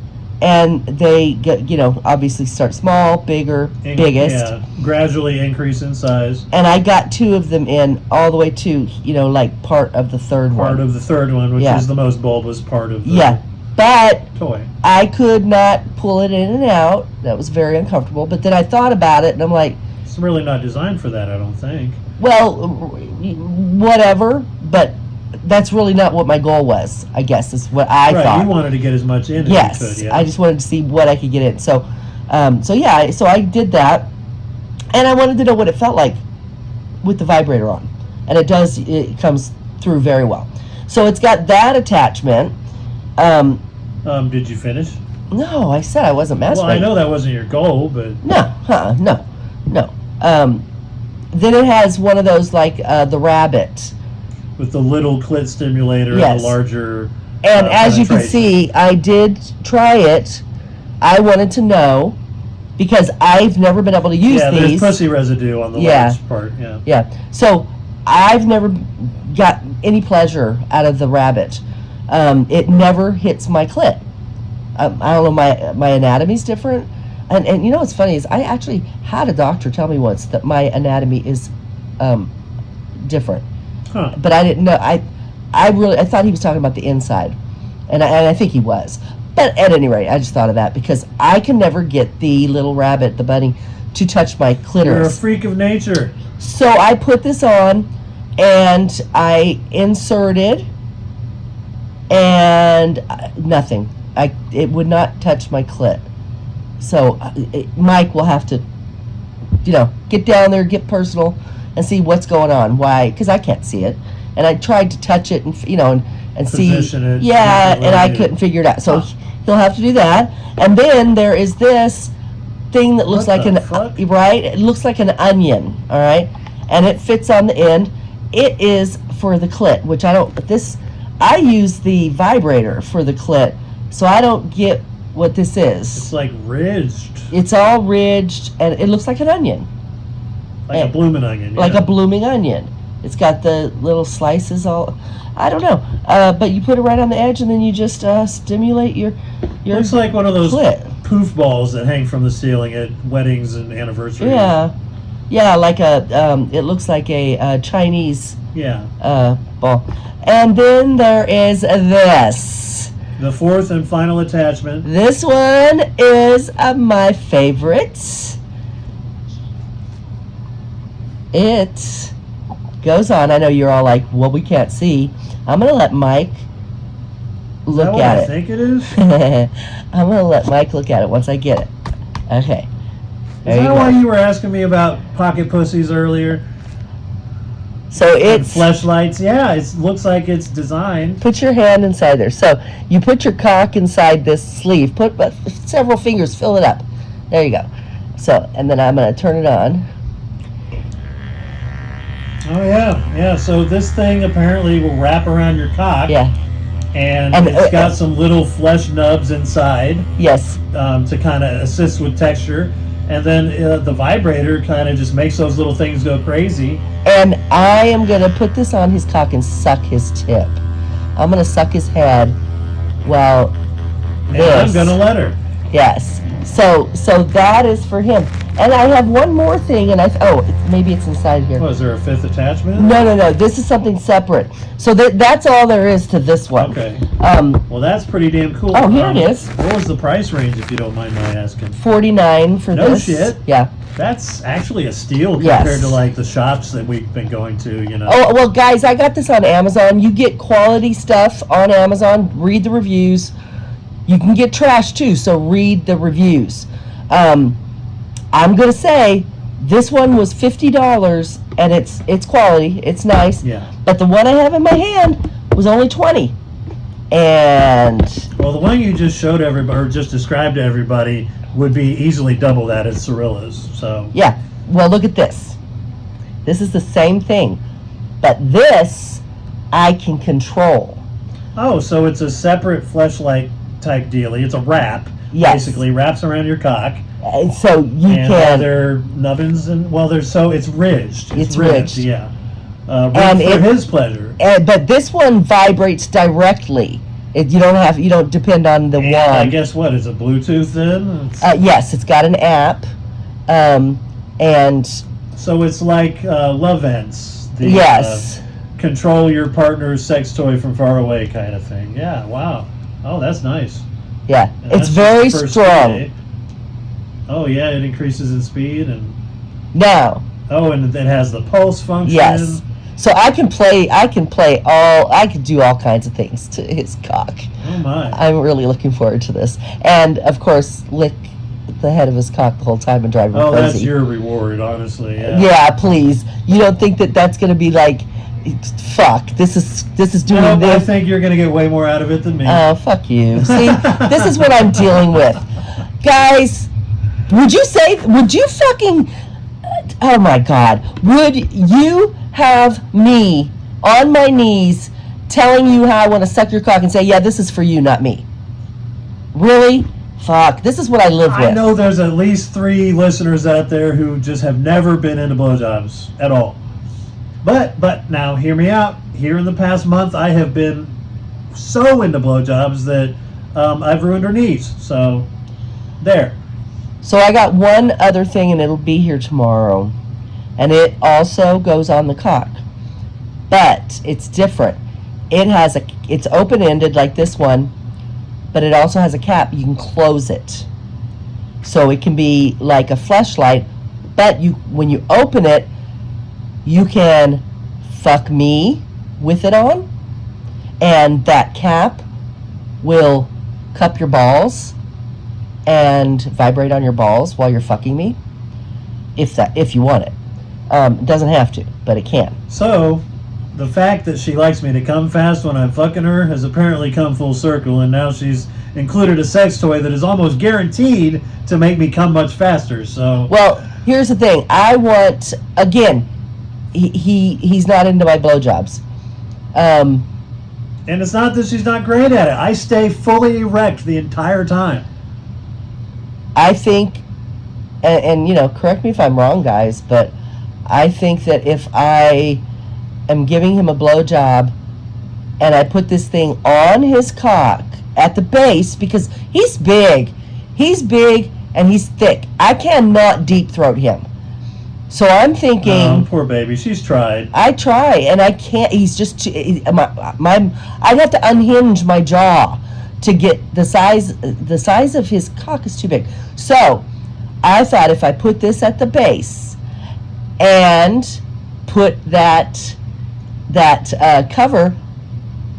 and they get, obviously start small, bigger, biggest. Yeah, gradually increase in size. And I got two of them in all the way to, like part of the third one. Part of the third one, which Yeah. is the most bulbous part of the Yeah. But toy. I could not pull it in and out. That was very uncomfortable. But then I thought about it, and I'm like, It's really not designed for that, I don't think. well, whatever. But that's really not what my goal was, I guess, is what I Right, thought. you wanted to get as much in Yes, as you could, yeah. I just wanted to see what I could get in. So I did that, and I wanted to know what it felt like with the vibrator on, and it comes through very well. So it's got that attachment. Did you finish? No, I said I wasn't masturbating. Well, I know that wasn't your goal, but No. Then it has one of those like the rabbit. with the little clit stimulator and Yes. the larger. And as you can penetration. see, I did try it. I wanted to know, because I've never been able to use Yeah, there's these. pussy residue on the Yeah. large part. Yeah. Yeah. So I've never got any pleasure out of the rabbit. It never hits my clit. I don't know, my anatomy's different. And you know what's funny is I actually had a doctor tell me once that my anatomy is different. Huh. But I didn't know. I thought he was talking about the inside. And I think he was. But at any rate, I just thought of that because I can never get the little rabbit, the bunny, to touch my You're a clitoris. freak of nature. So I put this on and I inserted, and nothing. It would not touch my clit. So Mike will have to, get down there, get personal, and see what's going on. Why? Because I can't see it. And I tried to touch it, and and Position it Yeah, differently. and I couldn't figure it out. So he'll have to do that. And then there is this thing that looks What like the an fuck? right. It looks like an onion. All right, and it fits on the end. It is for the clit, which I don't. I use the vibrator for the clit, so I don't get what this is. It's like ridged, It's all ridged, and it looks like an onion, like a blooming onion. like yeah. a blooming onion. It's got the little slices all. I don't know, but you put it right on the edge, and then you just stimulate your. Looks like one of those clit. poof balls that hang from the ceiling at weddings and anniversaries. Yeah, like a. It looks like a Chinese Yeah. ball, and then there is this. The fourth and final attachment. This one is my favorite. It goes on. I know you're all like, well, we can't see. I'm going to let Mike Is that look what at I it. think it is? I'm going to let Mike look at it once I get it. Okay. There Is you that why go. you were asking me about pocket pussies earlier? So And it's. fleshlights? Yeah, it looks like it's designed. Put your hand inside there. So you put your cock inside this sleeve. Put several fingers. Fill it up. There you go. So, and then I'm going to turn it on. Oh yeah. So this thing apparently will wrap around your cock. Yeah. And And, it's got some little flesh nubs inside Yes. to kind of assist with texture. And then the vibrator kind of just makes those little things go crazy. And I am going to put this on his cock and suck his tip. I'm going to suck his head while And this. I'm going to let her. Yes. So that is for him. And I have one more thing, and maybe it's inside here. Was there a fifth attachment? No. This is something separate. So that's all there is to this one. Okay. Um, Well, that's pretty damn cool. Oh, here it is. What was the price range, if you don't mind my asking? $49 for No this. shit. Yeah. That's actually a steal Yes. compared to like the shops that we've been going to, you know. Oh, well, guys, I got this on Amazon. You get quality stuff on Amazon. Read the reviews. You can get trash too, so read the reviews. I'm going to say this one was $50, and it's quality. It's nice. Yeah. But the one I have in my hand was only $20. And Well, the one you just showed everybody, or just described to everybody, would be easily double that at Cirilla's. So yeah, well, look at this. This is the same thing. But this I can control. Oh, so it's a separate fleshlight type dealie. It's a wrap. Yes. Basically wraps around your cock. And so you And can. they're nubbins and it's ridged. It's ridged. Yeah. And For his pleasure. But this one vibrates directly. You don't depend on the And I wand. guess what? It's a Bluetooth then? Yes, it's got an app, and So it's like Love Ents. The, yes, control your partner's sex toy from far away kind of thing. Yeah, wow. Oh, that's nice. yeah, And it's that's very just the first strong. day. Oh, yeah, it increases in speed. Now, And it has the pulse function. yes, so I can do all kinds of things to his cock. Oh, my. I'm really looking forward to this, and of course, lick the head of his cock the whole time and drive him Oh, crazy. that's your reward, honestly. Yeah. Yeah, please. You don't think that's going to be like, fuck? This is doing No, I this. think you're going to get way more out of it than me. Oh, fuck you. See, this is what I'm dealing with. Guys, would you fucking, oh my God, would you have me on my knees telling you how I want to suck your cock and say, yeah, this is for you, not me? Really? Fuck, this is what I live with. I know there's at least 3 listeners out there who just have never been into blowjobs at all. But now, hear me out. Here in the past month, I have been so into blowjobs that I've ruined her knees. So, there. So I got one other thing, and it'll be here tomorrow. And it also goes on the cock. But it's different. It's open-ended like this one, but it also has a cap. You can close it. So it can be like a fleshlight, but when you open it, you can fuck me with it on, and that cap will cup your balls and vibrate on your balls while you're fucking me, if you want it. It doesn't have to, but it can. So, the fact that she likes me to come fast when I'm fucking her has apparently come full circle, and now she's included a sex toy that is almost guaranteed to make me come much faster. So Well, here's the thing. I want, again, he's not into my blowjobs. and it's not that she's not great at it. I stay fully erect the entire time. I think, and you know, correct me if I'm wrong, guys, but I think that if I am giving him a blowjob and I put this thing on his cock at the base, because he's big and he's thick. I cannot deep throat him. So I'm thinking, Poor baby, she's tried. I try and I can't. He's just too, I'd have to unhinge my jaw to get the size of his cock is too big. So I thought if I put this at the base and put that cover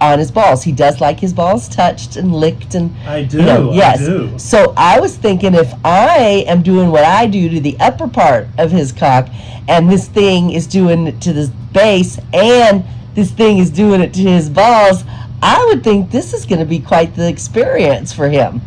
on his balls. He does like his balls touched and licked, and I do. yes. I do. So I was thinking, if I am doing what I do to the upper part of his cock, and this thing is doing it to the base, and this thing is doing it to his balls, I would think this is going to be quite the experience for him.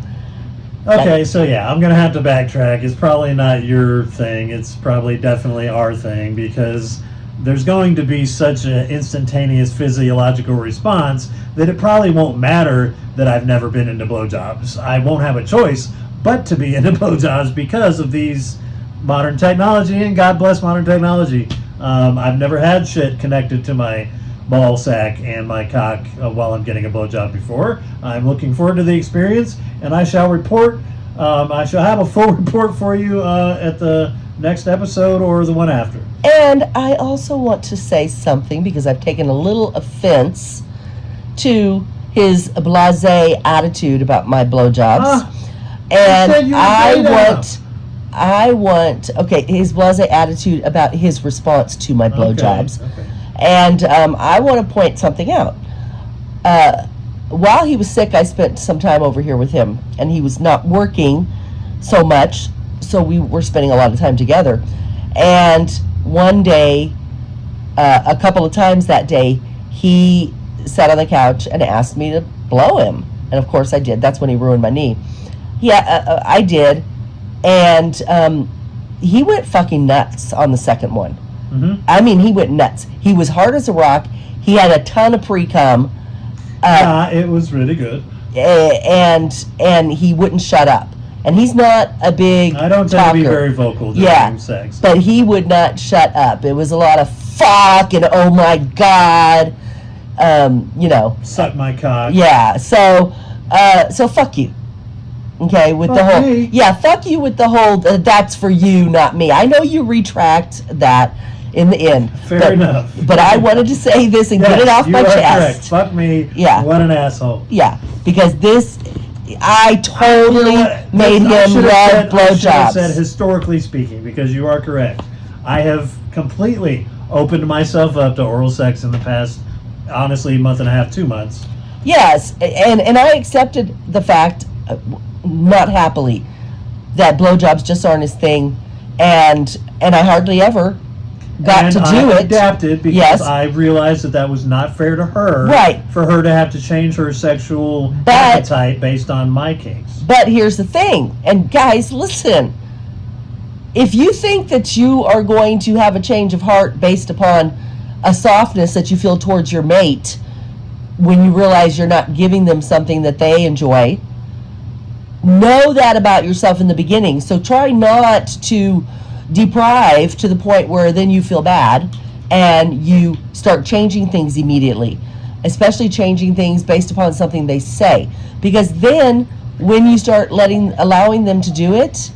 Okay, so yeah, I'm going to have to backtrack. It's probably not your thing. It's probably definitely our thing, because there's going to be such an instantaneous physiological response that it probably won't matter that I've never been into blowjobs. I won't have a choice but to be into blowjobs because of these modern technology, and God bless modern technology. I've never had shit connected to my ball sack and my cock while I'm getting a blowjob before. I'm looking forward to the experience, and I shall report. I shall have a full report for you at the next episode or the one after. And I also want to say something, because I've taken a little offense to his blasé attitude about my blowjobs. And said you were I want his blasé attitude about his response to my blowjobs. Okay. And I want to point something out. While he was sick, I spent some time over here with him, and he was not working so much, so we were spending a lot of time together. And one day, a couple of times that day, he sat on the couch and asked me to blow him. And of course I did. That's when he ruined my knee. Yeah, I did. And he went fucking nuts on the second one. Mm-hmm. I mean, he went nuts. He was hard as a rock. He had a ton of pre-cum. It was really good. And he wouldn't shut up. And he's not a big I don't tend talker. to be very vocal during sex. But he would not shut up. It was a lot of fuck and oh my God. You know. Suck my cock. Yeah. So fuck you. Okay, with Fuck the whole me. fuck you with the whole that's for you, not me. I know you retract that in the end. Fair enough. But I wanted to say this and get it off my you are chest. correct. Fuck me. Yeah. What an asshole. Yeah, because this, I totally made I him should love have blowjobs. said historically speaking, because you are correct. I have completely opened myself up to oral sex in the past, honestly, month and a half, 2 months. Yes, and I accepted the fact, not happily, that blowjobs just aren't his thing, and I hardly ever got to do I it. adapted because Yes. I realized that was not fair to her. Right. For her to have to change her sexual appetite based on my kinks. But here's the thing, and guys, listen. If you think that you are going to have a change of heart based upon a softness that you feel towards your mate when you realize you're not giving them something that they enjoy, know that about yourself in the beginning. So try not to deprive to the point where then you feel bad and you start changing things immediately, especially changing things based upon something they say, because then when you start allowing them to do it,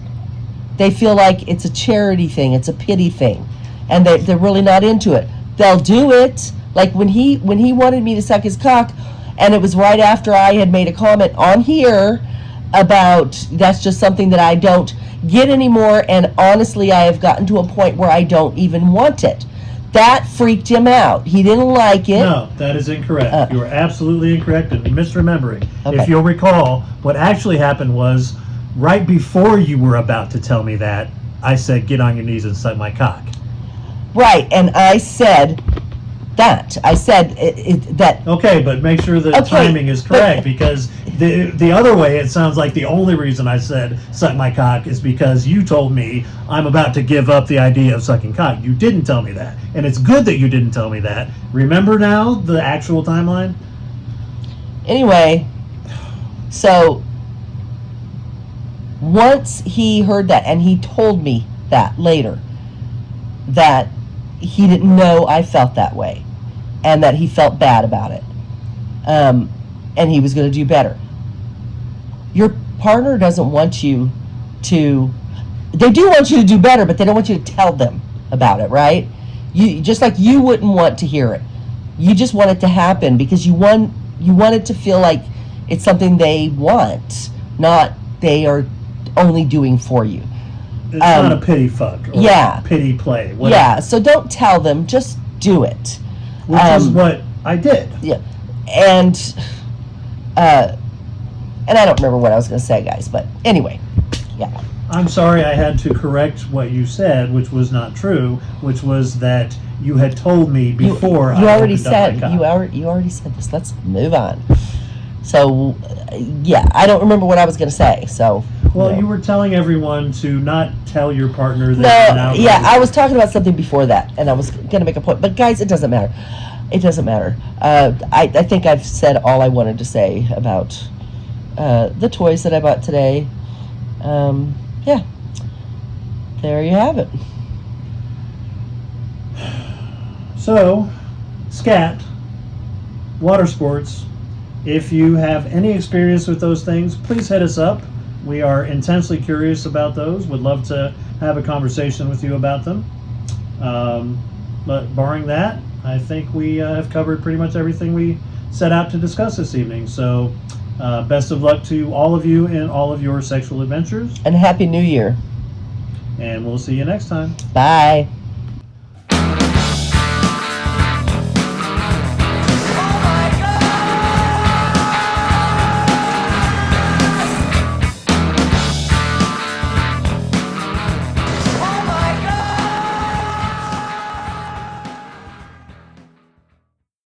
they feel like it's a charity thing, it's a pity thing, and they're really not into it. They'll do it, like when he wanted me to suck his cock, and it was right after I had made a comment on here about that's just something that I don't get anymore, and honestly I have gotten to a point where I don't even want it. That freaked him out. He didn't like it. No, that is incorrect. You are absolutely incorrect and misremembering. Okay. If you'll recall, what actually happened was right before you were about to tell me that, I said, get on your knees and suck my cock. Right, and I said that. I said that. Okay, but make sure the Okay, timing is but- correct, because the other way, it sounds like the only reason I said suck my cock is because you told me I'm about to give up the idea of sucking cock. You didn't tell me that, and it's good that you didn't tell me that. Remember now the actual timeline? Anyway, so once he heard that, and he told me that later, that he didn't know I felt that way, and that he felt bad about it, and he was going to do better. Your partner doesn't want you to. They do want you to do better, but they don't want you to tell them about it, right? You just like you wouldn't want to hear it. You just want it to happen because you want it to feel like it's something they want, not they are only doing for you. It's not a pity fuck or yeah. pity play. Whatever, Yeah, so don't tell them, just do it. which is what I did. Yeah, and I don't remember what I was going to say, guys, but anyway, yeah. I'm sorry I had to correct what you said, which was not true, which was that you had told me before. You I already opened up said my cock. you already said this. Let's move on. So, yeah, I don't remember what I was going to say. So, Well, no. you were telling everyone to not tell your partner that you're now. No, yeah, I was talking about something before that, and I was going to make a point. But guys, it doesn't matter. It doesn't matter. I think I've said all I wanted to say about the toys that I bought today. Yeah, there you have it. So, scat, water sports. If you have any experience with those things, please hit us up. We are intensely curious about those. Would love to have a conversation with you about them. But barring that, I think we have covered pretty much everything we set out to discuss this evening. So, best of luck to all of you in all of your sexual adventures, And Happy New Year. and we'll see you next time. Bye.